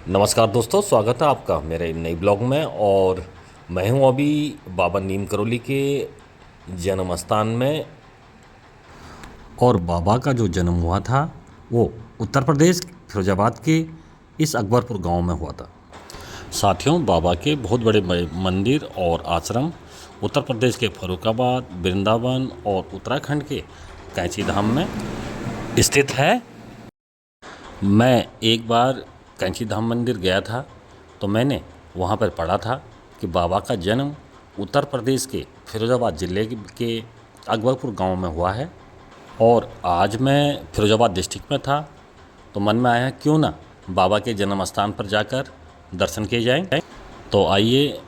नमस्कार दोस्तों, स्वागत है आपका मेरे नई ब्लॉग में। और मैं हूं अभी बाबा नीम करौली के जन्म स्थान में। और बाबा का जो जन्म हुआ था वो उत्तर प्रदेश फिरोजाबाद के इस अकबरपुर गांव में हुआ था। साथियों, बाबा के बहुत बड़े मंदिर और आश्रम उत्तर प्रदेश के फर्रुखाबाद, वृंदावन और उत्तराखंड के कैंची धाम में स्थित है। मैं एक बार कैंची धाम मंदिर गया था तो मैंने वहाँ पर पढ़ा था कि बाबा का जन्म उत्तर प्रदेश के फिरोजाबाद ज़िले के अकबरपुर गांव में हुआ है। और आज मैं फिरोजाबाद डिस्ट्रिक्ट में था तो मन में आया क्यों ना बाबा के जन्म स्थान पर जाकर दर्शन किए जाएं। तो आइए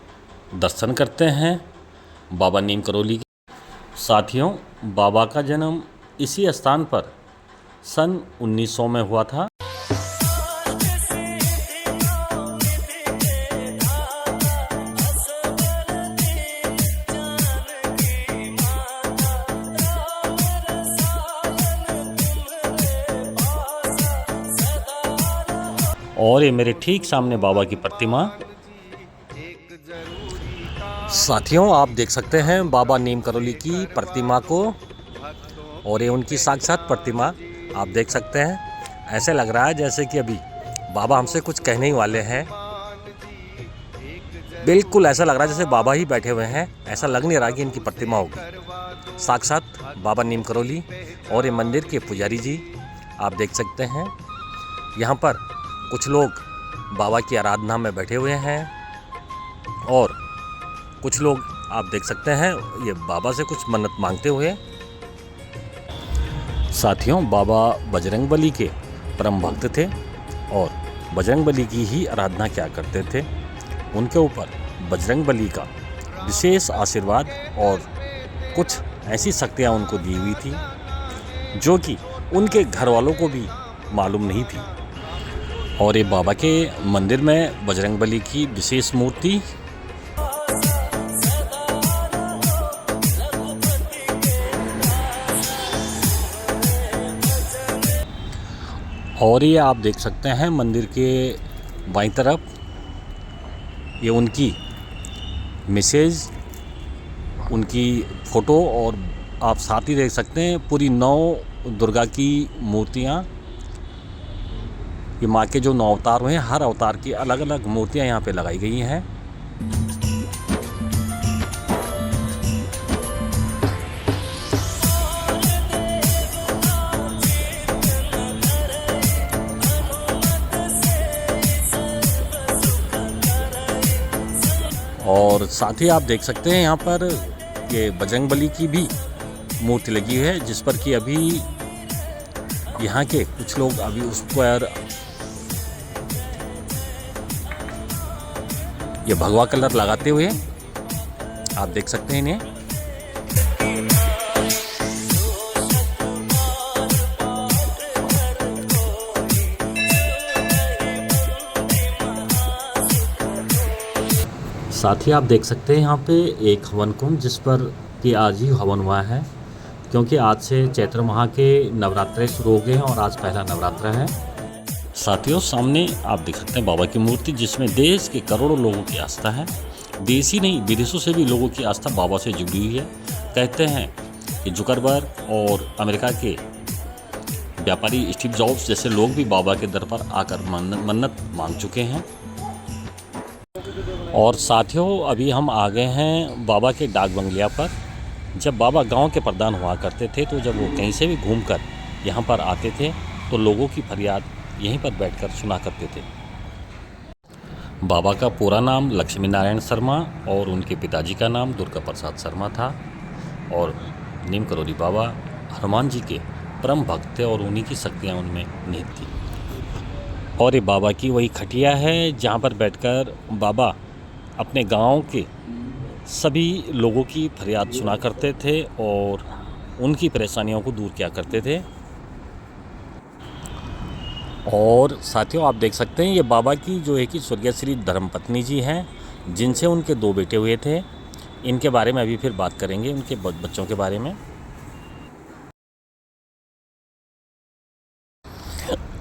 दर्शन करते हैं बाबा नीम करौली के। साथियों, बाबा का जन्म इसी स्थान पर सन 1900 में हुआ था। और ये मेरे ठीक सामने बाबा की प्रतिमा। साथियों, आप देख सकते हैं बाबा नीम करौली की प्रतिमा को, और ये उनकी साक्षात प्रतिमा आप देख सकते हैं। ऐसे लग रहा है जैसे कि अभी बाबा हमसे कुछ कहने ही वाले हैं। बिल्कुल ऐसा लग रहा है जैसे बाबा ही बैठे हुए हैं। ऐसा लग नहीं रहा कि इनकी प्रतिमा होगी। साक्षात बाबा नीम करौली और ये मंदिर के पुजारी जी आप देख सकते हैं। यहाँ पर कुछ लोग बाबा की आराधना में बैठे हुए हैं और कुछ लोग आप देख सकते हैं ये बाबा से कुछ मन्नत मांगते हुए। साथियों, बाबा बजरंगबली के परम भक्त थे और बजरंगबली की ही आराधना किया करते थे। उनके ऊपर बजरंगबली का विशेष आशीर्वाद और कुछ ऐसी शक्तियाँ उनको दी हुई थी जो कि उनके घर वालों को भी मालूम नहीं थी। और ये बाबा के मंदिर में बजरंगबली की विशेष मूर्ति। और ये आप देख सकते हैं मंदिर के बाईं तरफ ये उनकी मिसेज, उनकी फ़ोटो, और आप साथ ही देख सकते हैं पूरी 9 दुर्गा की मूर्तियाँ। ये माँ के जो 9 अवतार हुए हैं, हर अवतार की अलग अलग मूर्तियाँ यहाँ पे लगाई गई हैं। और साथ ही आप देख सकते हैं यहाँ पर ये बजरंगबली की भी मूर्ति लगी है, जिस पर कि अभी यहाँ के कुछ लोग अभी उस पर ये भगवा कलर लगाते हुए आप देख सकते हैं इन्हें। साथ ही आप देख सकते हैं यहाँ पे एक हवन कुंड, जिस पर कि आज ही हवन हुआ है, क्योंकि आज से चैत्र माह के नवरात्रे शुरू हो गए हैं और आज पहला नवरात्र है। साथियों, सामने आप देख सकते हैं बाबा की मूर्ति, जिसमें देश के करोड़ों लोगों की आस्था है। देश ही नहीं, विदेशों से भी लोगों की आस्था बाबा से जुड़ी हुई है। कहते हैं कि जुकरबर्ग और अमेरिका के व्यापारी स्टीव जॉब्स जैसे लोग भी बाबा के दर पर आकर मन्नत मांग चुके हैं। और साथियों, अभी हम आ गए हैं बाबा के डाक बंगलिया पर। जब बाबा गांव के प्रधान हुआ करते थे तो जब वो कहीं से भी घूमकर यहाँ पर आते थे तो लोगों की फरियाद यहीं पर बैठकर सुना करते थे। बाबा का पूरा नाम लक्ष्मी नारायण शर्मा और उनके पिताजी का नाम दुर्गा प्रसाद शर्मा था। और नीम करौली बाबा हनुमान जी के परम भक्त थे और उन्हीं की शक्तियाँ उनमें निहित थी। और ये बाबा की वही खटिया है जहाँ पर बैठकर बाबा अपने गांव के सभी लोगों की फरियाद सुना करते थे और उनकी परेशानियों को दूर किया करते थे। और साथियों, आप देख सकते हैं ये बाबा की जो है कि स्वर्गीय श्री धर्मपत्नी जी हैं, जिनसे उनके 2 बेटे हुए थे। इनके बारे में अभी फिर बात करेंगे, उनके बच्चों के बारे में।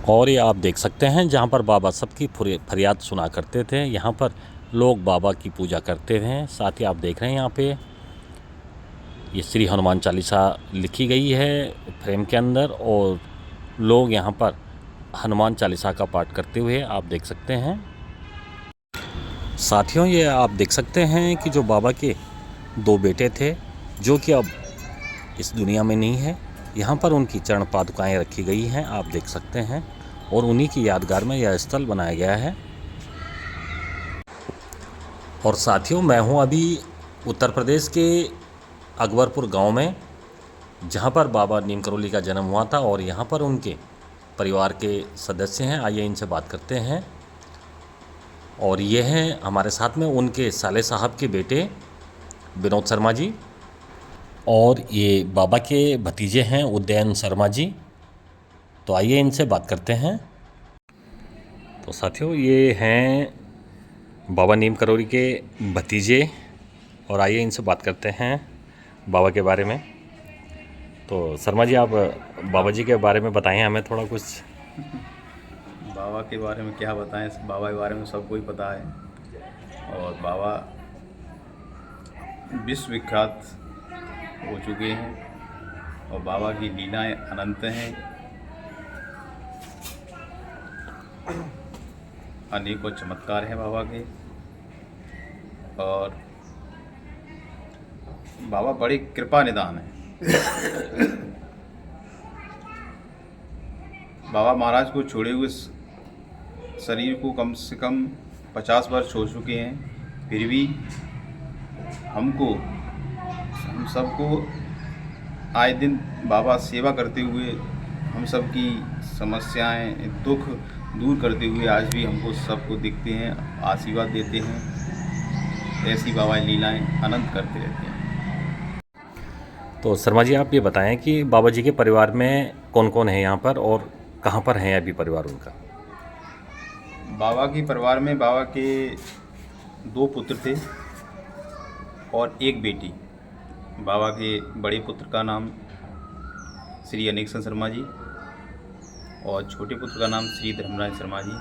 और ये आप देख सकते हैं जहाँ पर बाबा सबकी फरियाद सुना करते थे। यहाँ पर लोग बाबा की पूजा करते हैं। साथ ही आप देख रहे हैं यहाँ पे ये श्री हनुमान चालीसा लिखी गई है फ्रेम के अंदर, और लोग यहाँ पर हनुमान चालीसा का पाठ करते हुए आप देख सकते हैं। साथियों, ये आप देख सकते हैं कि जो बाबा के 2 बेटे थे जो कि अब इस दुनिया में नहीं है, यहाँ पर उनकी चरण पादुकाएँ रखी गई हैं, आप देख सकते हैं, और उन्हीं की यादगार में यह स्थल बनाया गया है। और साथियों, मैं हूँ अभी उत्तर प्रदेश के अकबरपुर गांव में, जहाँ पर बाबा नीम करोली का जन्म हुआ था, और यहाँ पर उनके परिवार के सदस्य हैं। आइए इनसे बात करते हैं। और ये हैं हमारे साथ में उनके साले साहब के बेटे विनोद शर्मा जी, और ये बाबा के भतीजे हैं उदयन शर्मा जी। तो आइए इनसे बात करते हैं। तो साथियों, ये हैं बाबा नीम करोली के भतीजे, और आइए इनसे बात करते हैं बाबा के बारे में। तो शर्मा जी, आप बाबा जी के बारे में बताएं हमें थोड़ा कुछ। बाबा के बारे में क्या बताएं, बाबा के बारे में सबको ही पता है। और बाबा विश्व विख्यात हो चुके हैं, और बाबा की लीलाएं अनंत हैं। अनेकों चमत्कार हैं बाबा के, और बाबा बड़ी कृपा निदान है। बाबा महाराज को छोड़े हुए शरीर को कम से कम 50 वर्ष हो चुके हैं, फिर भी हम सबको आए दिन बाबा सेवा करते हुए, हम सब की समस्याएं दुख दूर करते हुए आज भी हमको सबको दिखते हैं, आशीर्वाद देते हैं। ऐसी बाबा लीलाएं अनंत करते रहते हैं। तो शर्मा जी, आप ये बताएं कि बाबा जी के परिवार में कौन कौन है यहाँ पर, और कहाँ पर है अभी परिवार उनका। बाबा के परिवार में बाबा के 2 पुत्र थे और 1 बेटी। बाबा के बड़े पुत्र का नाम श्री अनेकसन शर्मा जी, और छोटे पुत्र का नाम श्री धर्मराज शर्मा जी,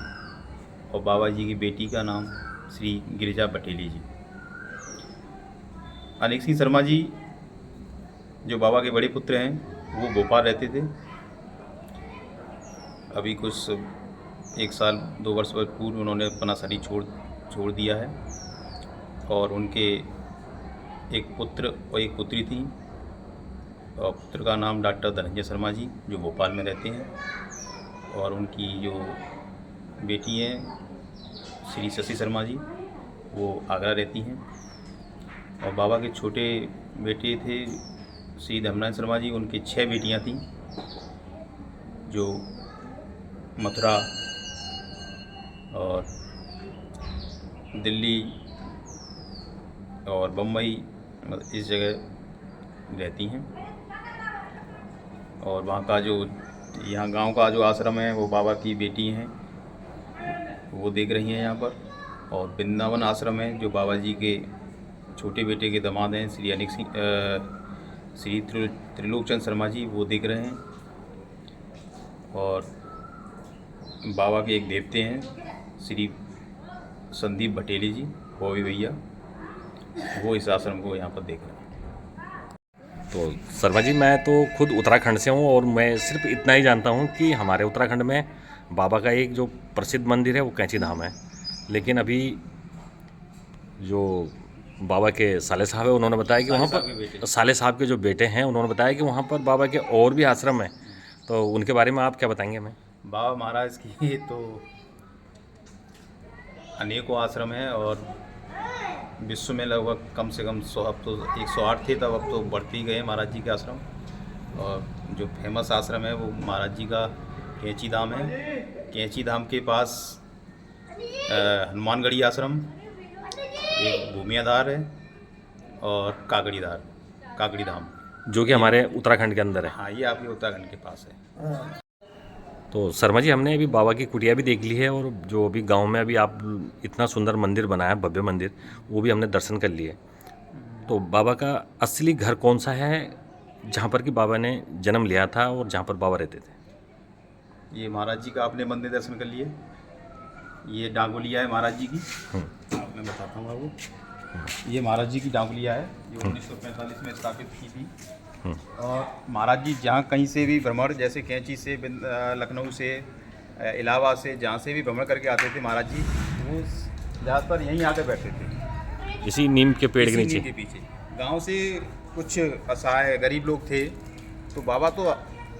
और बाबा जी की बेटी का नाम श्री गिरिजा बटेली जी। अनेक सिंह शर्मा जी जो बाबा के बड़े पुत्र हैं, वो भोपाल रहते थे। अभी कुछ 1 साल 2 वर्ष पूर्व उन्होंने अपना शरीर छोड़ दिया है, और उनके एक पुत्र और एक पुत्री थी, और पुत्र का नाम डॉक्टर धनंजय शर्मा जी जो भोपाल में रहते हैं, और उनकी जो बेटी हैं श्री शशि शर्मा जी, वो आगरा रहती हैं। और बाबा के छोटे बेटे थे श्री धर्मराज शर्मा जी, उनकी 6 बेटियां थीं जो मथुरा और दिल्ली और बम्बई मतलब इस जगह रहती हैं। और वहाँ का जो यहाँ गांव का जो आश्रम है वो बाबा की बेटी हैं, वो देख रही हैं यहाँ पर। और वृंदावन आश्रम है जो बाबा जी के छोटे बेटे के दामाद हैं श्री अनेक सिंह श्री त्रिलोकचंद शर्मा जी, वो देख रहे हैं। और बाबा के एक देवते हैं श्री संदीप बटेली जी, वो भी भैया, वो इस आश्रम को यहाँ पर देख रहे हैं। तो शर्मा जी, मैं तो खुद उत्तराखंड से हूँ, और मैं सिर्फ इतना ही जानता हूँ कि हमारे उत्तराखंड में बाबा का एक जो प्रसिद्ध मंदिर है वो कैंची धाम है। लेकिन अभी जो बाबा के साले साहब है, उन्होंने बताया कि वहाँ पर साले साहब के जो बेटे हैं, उन्होंने बताया कि वहाँ पर बाबा के और भी आश्रम हैं। तो उनके बारे में आप क्या बताएंगे हमें। बाबा महाराज की तो अनेकों आश्रम हैं, और विश्व में लगभग कम से कम 100, अब तो 108 थे तब, अब तो बढ़ते ही गए महाराज जी के आश्रम। और जो फेमस आश्रम है वो महाराज जी का कैंची धाम है। कैंची धाम के पास हनुमानगढ़ी आश्रम, एक भूमियाधार है, और कागड़ी धाम, जो कि हमारे उत्तराखंड के अंदर है। हाँ, ये आपके उत्तराखंड के पास है। तो शर्मा जी, हमने अभी बाबा की कुटिया भी देख ली है, और जो अभी गांव में अभी आप इतना सुंदर मंदिर बनाया, भव्य मंदिर, वो भी हमने दर्शन कर लिए। तो बाबा का असली घर कौन सा है जहाँ पर कि बाबा ने जन्म लिया था और जहाँ पर बाबा रहते थे। ये महाराज जी का आपने मंदिर दर्शन कर लिए। ये डांगुलिया है महाराज जी की, आप मैं बताता हूँ आपको। ये महाराज जी की डांगुलिया है जो 1945 में स्थापित की थी। और महाराज जी जहाँ कहीं से भी भ्रमण, जैसे कैंची से, लखनऊ से, इलाहाबाद से, जहाँ से भी भ्रमण करके आते थे महाराज जी, वो ज़्यादातर यहीं आकर बैठते थे, इसी नीम के पेड़ के इसी नीचे। नीम के पीछे। गांव से कुछ असहाय गरीब लोग थे, तो बाबा तो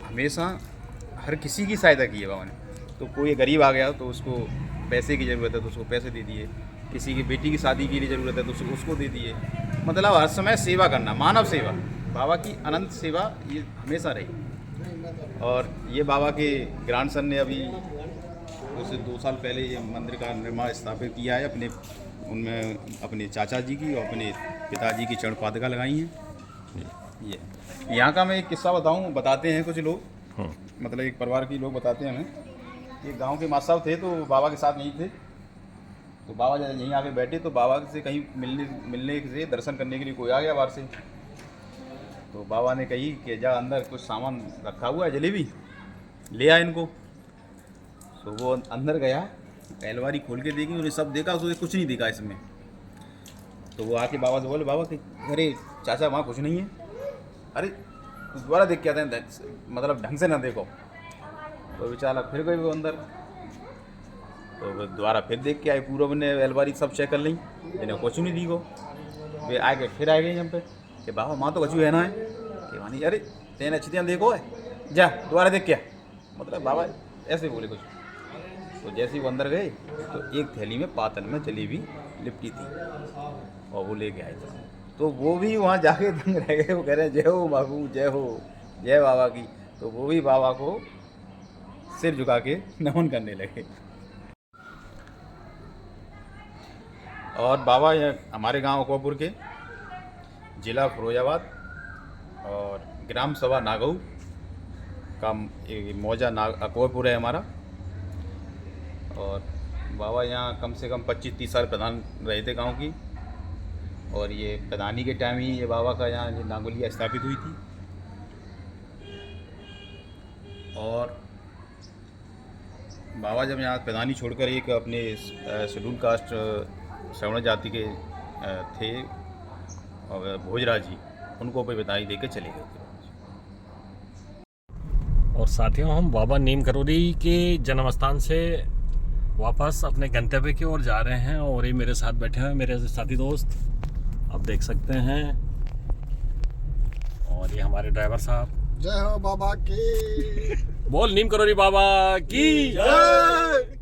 हमेशा हर किसी की सहायता की है बाबा ने। तो कोई गरीब आ गया तो उसको पैसे की ज़रूरत है तो उसको पैसे दे दिए, किसी की बेटी की शादी के लिए ज़रूरत है तो उसको दे दिए। मतलब हर समय सेवा करना, मानव सेवा, बाबा की अनंत सेवा ये हमेशा रही। और ये बाबा के ग्रैंडसन ने अभी उससे 2 साल पहले ये मंदिर का निर्माण स्थापित किया है। उनमें अपने चाचा जी की और अपने पिताजी की चरण पादुका लगाई हैं। ये यहाँ का मैं एक किस्सा बताते हैं कुछ लोग, मतलब एक परिवार के लोग बताते हैं हमें। ये गांव के माँ साहब थे तो बाबा के साथ नहीं थे, तो बाबा जब यहीं आके बैठे तो बाबा से कहीं मिलने से, दर्शन करने के लिए कोई आ गया बाहर से। तो बाबा ने कही कि जा अंदर कुछ सामान रखा हुआ है, जलेबी ले आ इनको। तो वो अंदर गया, अलमारी खोल के देखी, उन्हें सब देखा, उसने कुछ नहीं देखा इसमें। तो वो आके बाबा से बोले, बाबा कि अरे चाचा वहाँ कुछ नहीं है। अरे दोबारा देख के आते हैं, मतलब ढंग से ना देखो। तो बेचारा फिर गई वो अंदर, तो वो दोबारा फिर देख के आए, पूरा ने अलमारी सब चेक कर ली, इन्हें कुछ नहीं दिखो। वे आए फिर आ गए हम पे कि बाबा माँ तो कछु है ना है कि मानी, अरे तेने अच्छी तरह देखो है, जा दोबारा देख क्या, मतलब बाबा ऐसे बोले कुछ। तो जैसे ही वो अंदर गए तो एक थैली में पातल में जलेबी लिपटी थी और वो लेके आए थे। तो वो भी वहाँ जाके दंग रह गए, वो कह रहे हैं जय हो बाबू, जय हो, जय बाबा की। तो वो भी बाबा को सिर झुका के नमन करने लगे। और बाबा हमारे गांव अकबरपुर के, जिला फिरोजाबाद और ग्राम सभा नागऊ का मौजा अकबरपुर है हमारा। और बाबा यहाँ कम से कम 25-30 साल प्रधान रहे थे गांव की। और ये प्रधानी के टाइम ही ये बाबा का यहाँ नांगुलिया स्थापित हुई थी। और बाबा जब यहाँ प्रधानी छोड़कर एक अपने शेड्यूल कास्ट श्रवण जाति के थे और भोजराज जी, उनको भी बधाई देकर चले गए थे। और साथियों, हम बाबा नीम करोली के जन्म स्थान से वापस अपने गंतव्य की ओर जा रहे हैं। और ये मेरे साथ बैठे हैं मेरे साथी दोस्त, आप देख सकते हैं। और ये हमारे ड्राइवर साहब। जय हो बाबा की। बोल नीम करोली बाबा की जय।